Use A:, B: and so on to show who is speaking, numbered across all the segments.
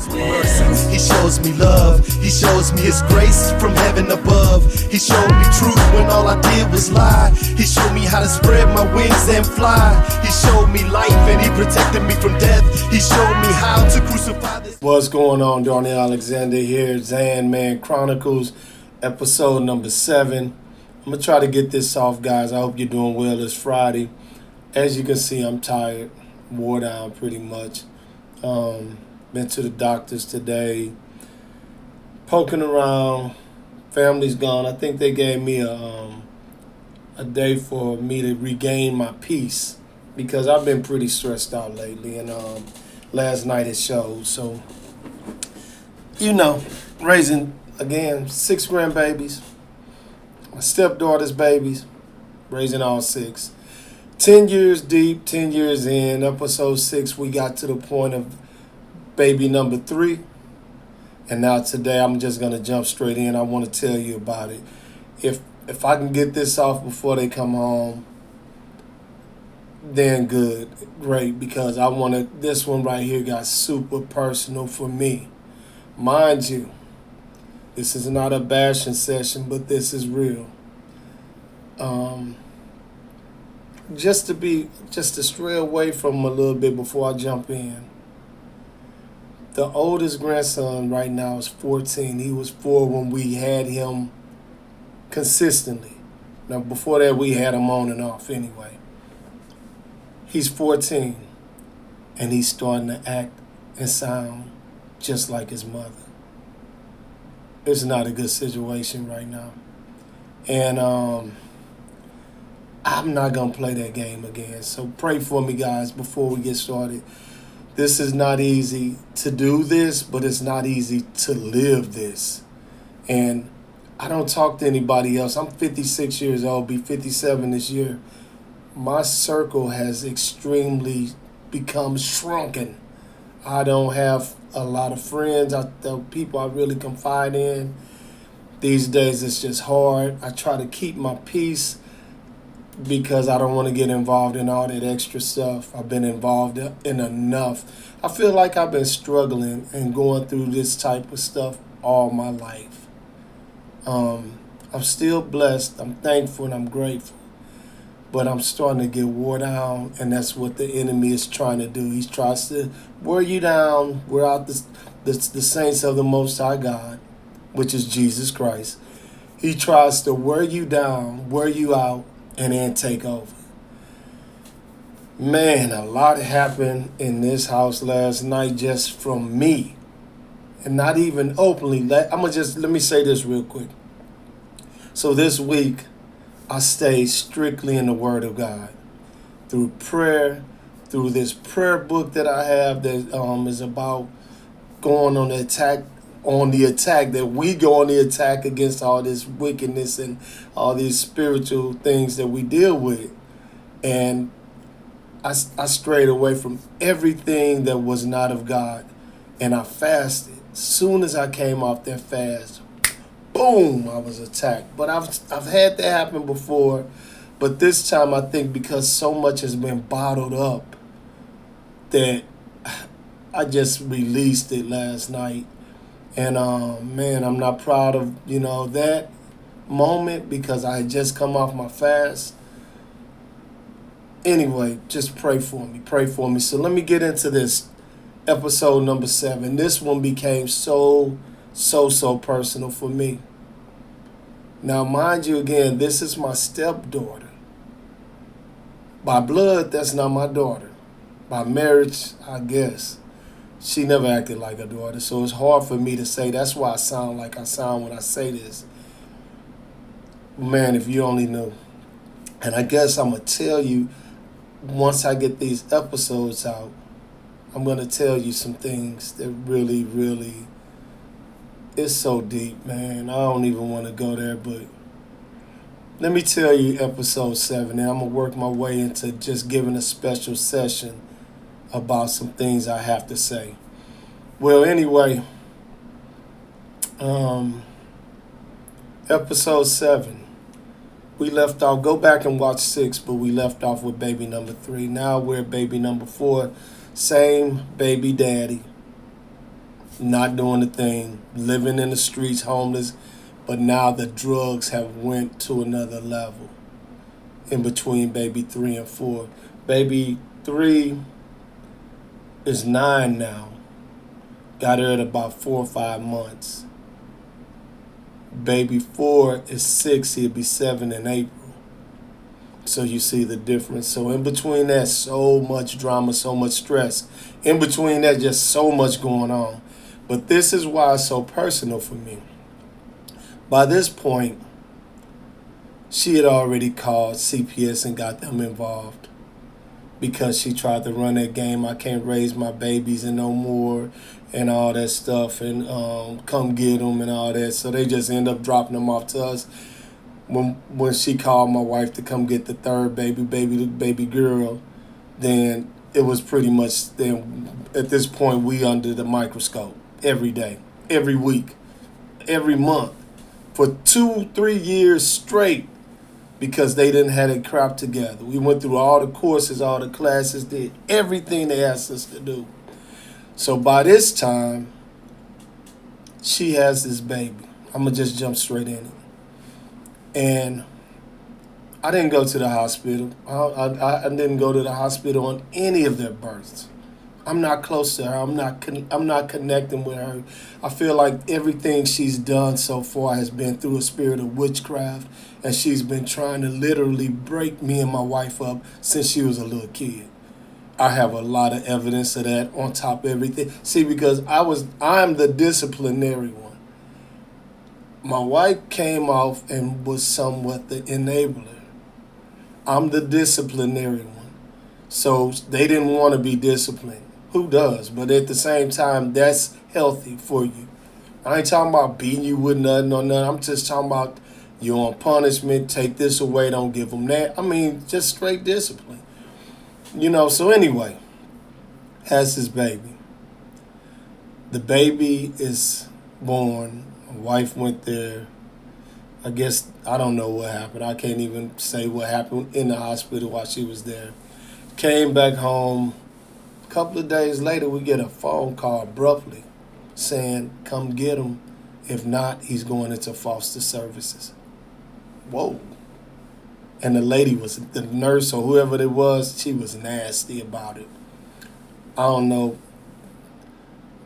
A: shows me mercy, he shows me love, he shows me his grace from heaven above. He showed me truth when all I did was lie. He showed me how to spread my wings and fly. He showed me life and he protected me from death. He showed me how to crucify this.
B: What's going on? Darnell Alexander here, XanMan Chronicles, episode number 7. I'm going to try to get this off, guys. I hope you're doing well. It's Friday. As you can see, I'm tired, wore down pretty much. Been to the doctors today, poking around. Family's gone. I think they gave me a day for me to regain my peace because I've been pretty stressed out lately, and last night it showed. So, raising, again, 6 grandbabies, my stepdaughters' babies, raising all 6. 10 years deep, 10 years in, episode 6, we got to the point of baby number 3. And now today, I'm just going to jump straight in. I want to tell you about it. If I can get this off before they come home, then good, great, because this one right here got super personal for me. Mind you, this is not a bashing session, but this is real. Just to stray away from a little bit before I jump in. The oldest grandson right now is 14. He was 4 when we had him consistently. Now, before that, we had him on and off anyway. He's 14, and he's starting to act and sound just like his mother. It's not a good situation right now. And I'm not going to play that game again. So pray for me, guys, before we get started. This is not easy to do this, but it's not easy to live this. And I don't talk to anybody else. I'm 56 years old, be 57 this year. My circle has extremely become shrunken. I don't have a lot of friends, the people I really confide in. These days it's just hard. I try to keep my peace because I don't want to get involved in all that extra stuff. I've been involved in enough. I feel like I've been struggling and going through this type of stuff all my life. I'm still blessed. I'm thankful and I'm grateful. But I'm starting to get wore down, and that's what the enemy is trying to do. He tries to wear you down, wear out the saints of the Most High God, which is Jesus Christ. He tries to wear you down, wear you out, and then take over. Man, a lot happened in this house last night just from me. And not even openly. Let me say this real quick. So this week, I stayed strictly in the Word of God. Through prayer, through this prayer book that I have that is about going on the attack, that we go on the attack against all this wickedness and all these spiritual things that we deal with. And I strayed away from everything that was not of God, and I fasted. Soon as I came off that fast, boom, I was attacked. But I've had that happen before, but this time I think because so much has been bottled up that I just released it last night. And man, I'm not proud of that moment because I had just come off my fast. Anyway, just pray for me. So let me get into this episode number 7. This one became so personal for me. Now, mind you, again, this is my stepdaughter. By blood, that's not my daughter. By marriage, I guess. She never acted like a daughter, so it's hard for me to say. That's why I sound like I sound when I say this. Man, if you only knew. And I guess I'm going to tell you, once I get these episodes out, I'm going to tell you some things that really, really, it's so deep, man. I don't even want to go there, but let me tell you episode 7, and I'm going to work my way into just giving a special session about some things I have to say. Well, anyway, episode 7, we left off, go back and watch 6, but we left off with baby number 3. Now we're baby number 4, same baby daddy. not doing the thing, living in the streets, homeless. But now the drugs have went to another level in between baby 3 and 4. Baby 3 is 9 now. Got her at about 4 or 5 months. Baby 4 is 6. He'll be 7 in April. So you see the difference. So in between that, so much drama, so much stress. In between that, just so much going on. But this is why it's so personal for me. By this point, she had already called CPS and got them involved because she tried to run that game. I can't raise my babies and no more and all that stuff and come get them and all that. So they just end up dropping them off to us. When she called my wife to come get the third baby girl, then it was pretty much, then at this point we under the microscope every day, every week, every month for 2-3 years straight because they didn't have their crap together. We went through all the courses, all the classes, did everything they asked us to do. So by this time, she has this baby. I'm going to just jump straight in it. And I didn't go to the hospital. I didn't go to the hospital on any of their births. I'm not close to her. I'm not connecting with her. I feel like everything she's done so far has been through a spirit of witchcraft, and she's been trying to literally break me and my wife up since she was a little kid. I have a lot of evidence of that on top of everything. See, because I'm the disciplinary one. My wife came off and was somewhat the enabler. I'm the disciplinary one. So they didn't want to be disciplined. Who does? But at the same time, that's healthy for you. I ain't talking about beating you with nothing or nothing. I'm just talking about you're on punishment, take this away, don't give them that. I mean, just straight discipline. So anyway, has his baby. The baby is born. My wife went there. I guess, I don't know what happened. I can't even say what happened in the hospital while she was there. Came back home. A couple of days later, we get a phone call abruptly saying, come get him. If not, he's going into foster services. Whoa. And the lady was, the nurse or whoever it was, she was nasty about it. I don't know.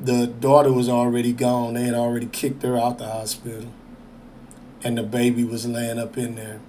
B: The daughter was already gone. They had already kicked her out the hospital. And the baby was laying up in there.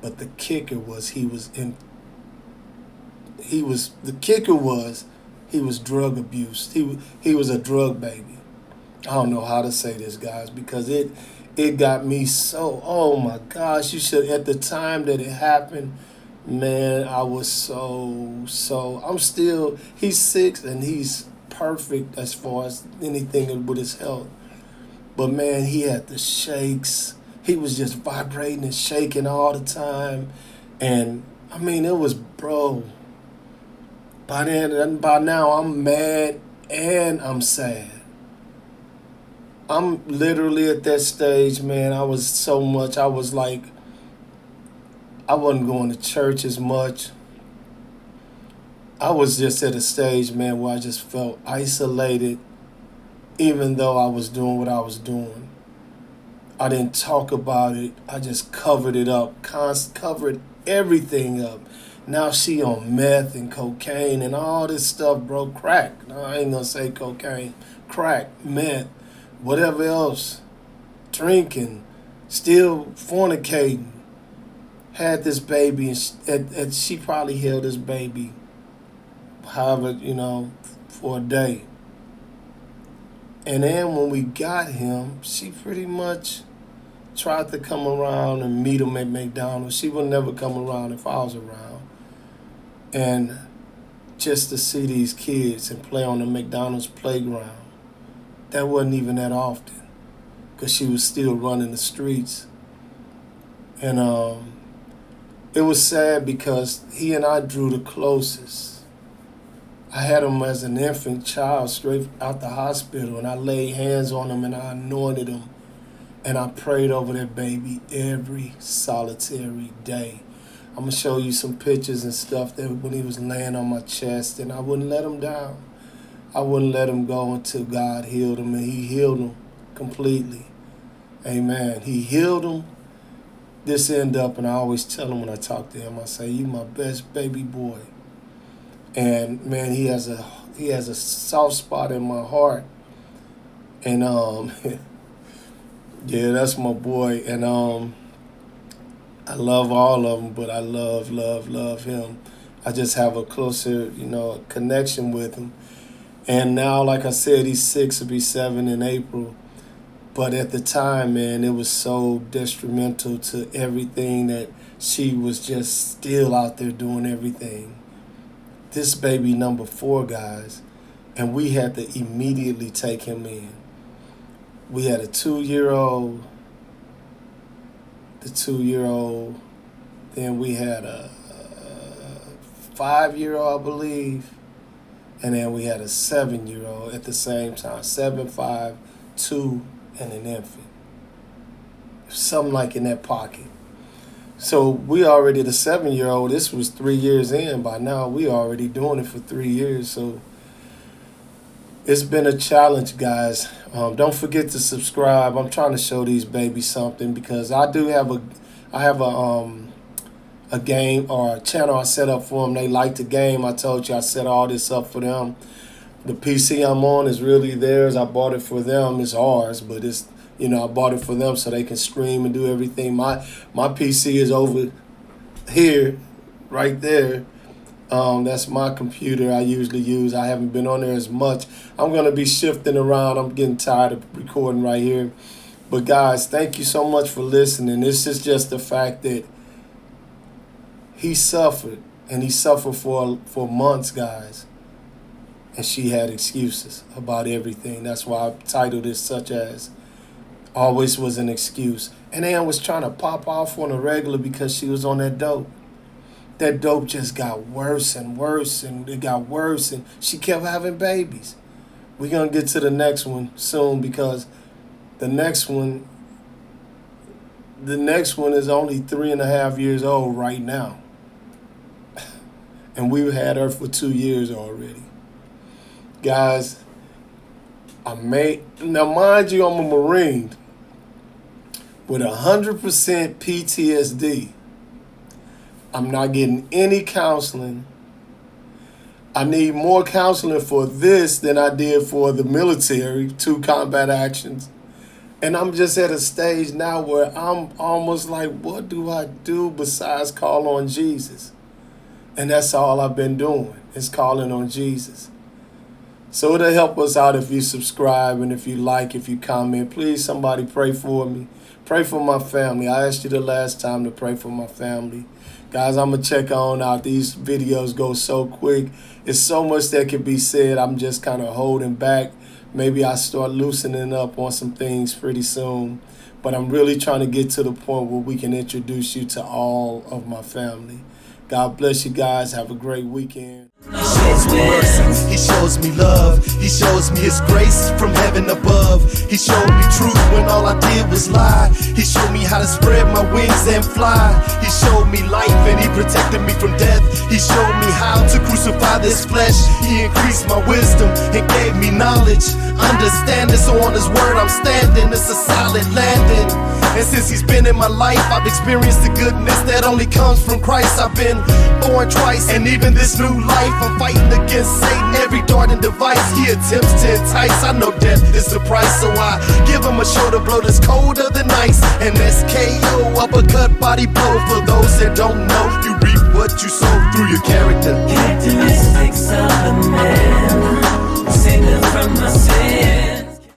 B: But the kicker was he was drug abused. He was a drug baby. I don't know how to say this, guys, because it got me so, oh my gosh, you should, at the time that it happened, man, I was so, I'm still, he's 6 and he's perfect as far as anything with his health. But man, he had the shakes. He was just vibrating and shaking all the time. And I mean, it was, bro, by now I'm mad and I'm sad. I'm literally at that stage, man. I was like, I wasn't going to church as much. I was just at a stage, man, where I just felt isolated, even though I was doing what I was doing. I didn't talk about it. I just covered it up, covered everything up. Now she on meth and cocaine and all this stuff, bro. Crack. No, I ain't gonna say cocaine. Crack, meth, whatever else. Drinking, still fornicating. Had this baby, and she probably held this baby, however, for a day. And then when we got him, she pretty much tried to come around and meet him at McDonald's. She would never come around if I was around. And just to see these kids and play on the McDonald's playground, that wasn't even that often because she was still running the streets. And it was sad because he and I drew the closest. I had him as an infant child straight out the hospital, and I laid hands on him and I anointed him. And I prayed over that baby every solitary day. I'm going to show you some pictures and stuff that when he was laying on my chest, and I wouldn't let him down. I wouldn't let him go until God healed him, and he healed him completely. Amen. He healed him. This end up, and I always tell him when I talk to him, I say, "You my best baby boy." And man, he has a soft spot in my heart. And yeah, that's my boy. And I love all of them, but I love him. I just have a closer, connection with him. And now, like I said, he's 6, he'll be 7 in April. But at the time, man, it was so detrimental to everything that she was just still out there doing everything. This baby number 4, guys, and we had to immediately take him in. We had a 2-year-old, then we had a 5-year-old, I believe, and then we had a 7-year-old at the same time, 7, 5, 2, and an infant. Something like in that pocket. So we already, the 7-year-old, this was 3 years in. By now, we already doing it for 3 years. So it's been a challenge, guys. Don't forget to subscribe. I'm trying to show these babies something because I have a game or a channel I set up for them. They like the game. I told you I set all this up for them. The PC I'm on is really theirs. I bought it for them. It's ours, but it's, I bought it for them so they can stream and do everything. My PC is over here, right there. That's my computer I usually use. I haven't been on there as much. I'm going to be shifting around. I'm getting tired of recording right here. But guys, thank you so much for listening. This is just the fact that he suffered, and he suffered for months, guys. And she had excuses about everything. That's why I titled it such as Always Was an Excuse. And Ann was trying to pop off on a regular because she was on that dope. That dope just got worse and worse, and it got worse, and she kept having babies. We're going to get to the next one soon because the next one is only 3.5 years old right now. And we had her for 2 years already. Guys, now mind you, I'm a Marine with 100% PTSD. I'm not getting any counseling. I need more counseling for this than I did for the military, 2 combat actions. And I'm just at a stage now where I'm almost like, what do I do besides call on Jesus? And that's all I've been doing, is calling on Jesus. So it'll help us out if you subscribe and if you like, if you comment. Please, somebody pray for me. Pray for my family. I asked you the last time to pray for my family. Guys, I'm going to check on out. These videos go so quick. It's so much that can be said. I'm just kind of holding back. Maybe I start loosening up on some things pretty soon. But I'm really trying to get to the point where we can introduce you to all of my family. God bless you guys. Have a great weekend.
A: He shows me mercy, he shows me love, he shows me his grace from heaven above. He showed me truth when all I did was lie. He showed me how to spread my wings and fly. He showed me life and he protected me from death. He showed me how to crucify this flesh. He increased my wisdom and gave me knowledge, understanding. So on his word I'm standing, it's a solid landing. And since he's been in my life, I've experienced the goodness that only comes from Christ. I've been born twice, and even this new life, I'm fighting against Satan, every dart and device he attempts to entice. I know death is the price, so I give him a shoulder blow that's colder than ice. And SKO, uppercut body blow. For those that don't know, you reap what you sow through your character.